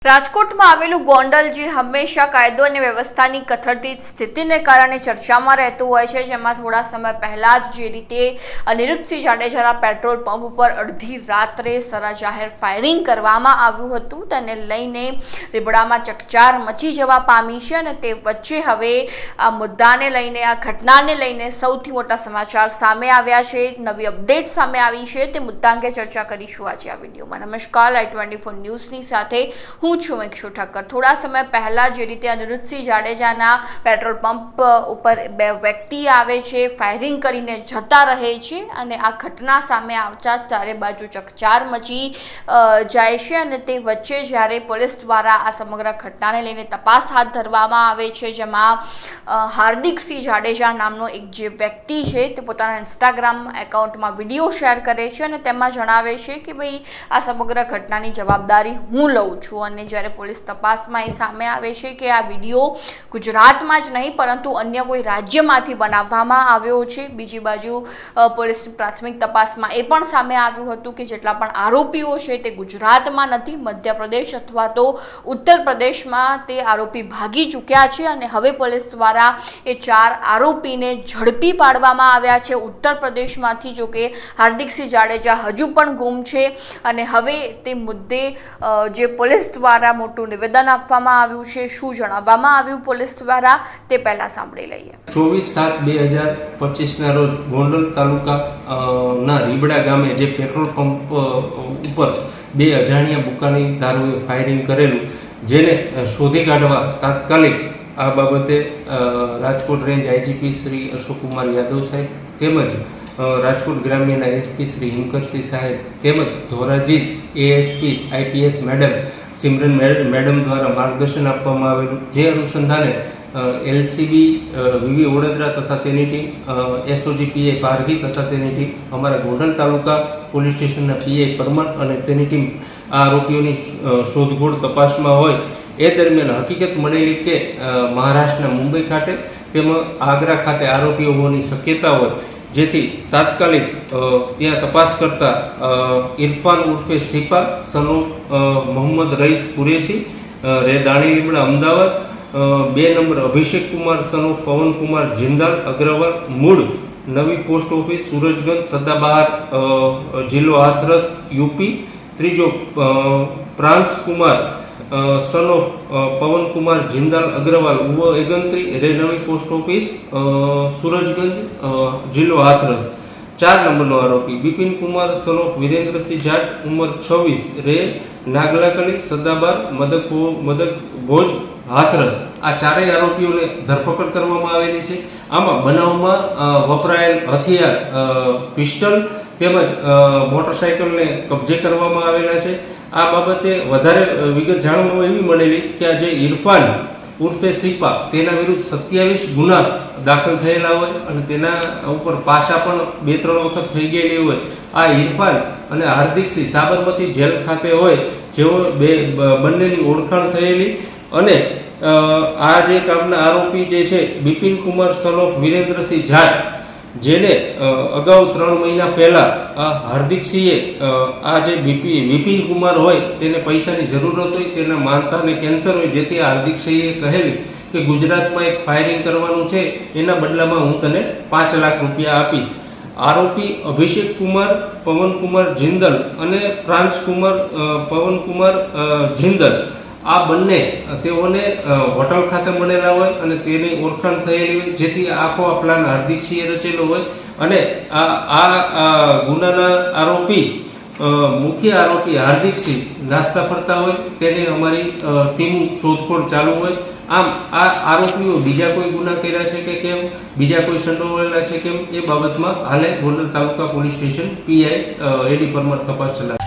રાજકોટમાં આવેલું ગોંડલ જે હંમેશા કાયદો અને વ્યવસ્થાની કથળતી સ્થિતિને કારણે ચર્ચામાં રહેતું હોય છે, જેમાં થોડા સમય પહેલા જ જે રીતે અનિરુદ્ધસિંહ જાડેજાના પેટ્રોલ પંપ ઉપર અડધી રાત્રે સરાજાહેર ફાયરિંગ કરવામાં આવ્યું હતું, તેને લઈને રીબડામાં ચકચાર મચી જવા પામી છે અને તે વચ્ચે હવે આ મુદ્દાને લઈને, આ ઘટનાને લઈને સૌથી મોટા સમાચાર સામે આવ્યા છે, નવી અપડેટ સામે આવી છે, તે મુદ્દા અંગે ચર્ચા કરીશું આજે આ વિડીયોમાં। નમસ્કાર, i24 ન્યૂઝની સાથે હું છું મેક્ષુ ઠક્કર। થોડા સમય પહેલા જે રીતે અનિરુદ્ધસિંહ જાડેજાના પેટ્રોલ પંપ ઉપર બે વ્યક્તિ આવે છે, ફાયરિંગ કરીને જતા રહે છે અને આ ઘટના સામે આવતા ચારે બાજુ ચકચાર મચી જાય છે અને તે વચ્ચે જ્યારે પોલીસ દ્વારા આ સમગ્ર ઘટનાને લઈને તપાસ હાથ ધરવામાં આવે છે, જેમાં હાર્દિકસિંહ જાડેજા નામનો એક જે વ્યક્તિ છે તે પોતાના ઇન્સ્ટાગ્રામ એકાઉન્ટમાં વિડીયો શેર કરે છે અને તેમાં જણાવે છે કે ભાઈ આ સમગ્ર ઘટનાની જવાબદારી હું લઉં છું। અને જ્યારે પોલીસ તપાસમાં એ સામે આવે છે કે આ વિડીયો ગુજરાતમાં જ નહીં પરંતુ અન્ય કોઈ રાજ્યમાંથી બનાવવામાં આવ્યો છે। બીજી બાજુ પોલીસની પ્રાથમિક તપાસમાં એ પણ સામે આવ્યું હતું કે જેટલા પણ આરોપીઓ છે તે ગુજરાતમાં નથી, મધ્યપ્રદેશ અથવા તો ઉત્તર પ્રદેશમાં તે આરોપી ભાગી ચૂક્યા છે અને હવે પોલીસ દ્વારા એ 4 આરોપીને ઝડપી પાડવામાં આવ્યા છે ઉત્તર પ્રદેશમાંથી। જો કે હાર્દિકસિંહ જાડેજા હજુ પણ ગુમ છે અને હવે તે મુદ્દે જે પોલીસ દ્વારા મોટું નિવેદન આપવામાં આવ્યું છે, શું જણાવવામાં આવ્યું પોલીસ દ્વારા તે પહેલા સાંભળી લઈએ। 24/7/2025 ના રોજ ગોંડલ તાલુકા ના રીબડા ગામે જે પેટ્રોલ પંપ ઉપર 2 અજાણ્યા બુકાનીદારોએ ફાયરિંગ કરેલું, જેને શોધી કાઢવા તાત્કાલિક આ બાબતે રાજકોટ રેન્જ આઈજીપી શ્રી અશોકકુમાર યાદવ સાહેબ તેમજ રાજકોટ ગ્રામ્યના એસપી શ્રી હિમકરસિંહ સાહેબ તેમજ Dhoraji ASP IPS madam Simran madam દ્વારા માર્ગદર્શન આપવામાં આવેલું, જે અનુસંધાને એલસીબી વીવી વડોદરા તથા તેની ટીમ, એસઓજી પીઆઈ પારઘી તથા તેની ટીમ, અમારા ગોંડલ તાલુકા પોલીસ સ્ટેશનના પીઆઈ પરમાર અને તેની ટીમ આ આરોપીઓની શોધખોળ તપાસમાં હોય એ દરમિયાન હકીકત મળેલી કે મહારાષ્ટ્રના મુંબઈ ખાતે તેમાં આગ્રા ખાતે આરોપીઓ હોવાની શક્યતા હોય, જેથી તાત્કાલિક ત્યાં તપાસ કરતા ઇરફાન ઉર્ફે Sipa son of Mohammad Rais Qureshi Dani Limda Ahmedabad, 2 number Abhishek Kumar son of Pawan Kumar Jindal Agarwal મૂળ નવી પોસ્ટ ઓફિસ સુરજગંજ સદાબહાર જિલ્લો હાથરસ યુપી, ત્રીજો પ્રાંસ કુમાર સન ઓફ પવન કુમાર જિંદાલ અગ્રવાલ ઉવો એગંત્રી રે નવી પોસ્ટ ઓફિસ સુરજગંજ જિલ્લો હાથરસ, 4 નંબરનો આરોપી બિપિન કુમાર સન ઓફ વિરેન્દ્રસિંહ જાટ ઉંમર 26 રે નાગલાકલી સદાબાર મદક ભોજ હાથરસ। આ 4 આરોપીઓને ધરપકડ કરવામાં આવેલી છે। આમાં બનાવમાં વપરાયેલ હથિયાર પિસ્ટલ તેમજ મોટરસાયકલને કબજે કરવામાં આવેલા છે। આ બાબતે વધારે વિગત જાણવા એવી મળેલી કે આ જે ઇરફાન ઉર્ફે સિપા તેના વિરુદ્ધ 27 ગુના દાખલ થયેલા હોય અને તેના ઉપર પાછા પણ 2-3 વખત થઈ ગયેલી હોય। આ ઇરફાન અને હાર્દિકસિંહ સાબરમતી જેલ ખાતે હોય, જેઓ બંનેની ઓળખાણ થયેલી અને આ જે કામના આરોપી જે છે બિપિન કુમાર સન ઓફ વિરેન્દ્રસિંહ જાટ, જેને અગાઉ 3 મહિના પહેલા આ હાર્દિકસિંહે આ જે વિપિન કુમાર હોય તેને પૈસાની જરૂરત હોય, તેના માતાને કેન્સર હોય, જેથી હાર્દિકસિંહે કહેલી કે ગુજરાતમાં એક ફાયરિંગ કરવાનું છે, એના બદલામાં હું તને 5 લાખ રૂપિયા આપીશ। આરોપી અભિષેક કુમાર પવન કુમાર જિંદલ અને પ્રાંસ કુમાર પવન કુમાર જિંદલ આ બંને તેઓને હોટલ ખાતે મળેલા હોય અને તેની ઓળખાણ થયેલી હોય, જેથી આખો આ પ્લાન હાર્દિકસિંહે રચેલો હોય અને આ ગુનાના આરોપી મુખ્ય આરોપી હાર્દિકસિંહ નાસ્તા ફરતા હોય, તેને અમારી ટીમ શોધખોળ ચાલુ હોય। આમ આ આરોપીઓ બીજા કોઈ ગુના કર્યા છે કે કેમ, બીજા કોઈ સંડોવાયેલા છે કેમ, એ બાબતમાં હાલે ગોંડલ તાલુકા પોલીસ સ્ટેશન પીઆઈ એડી પરમાર તપાસ ચલાવે।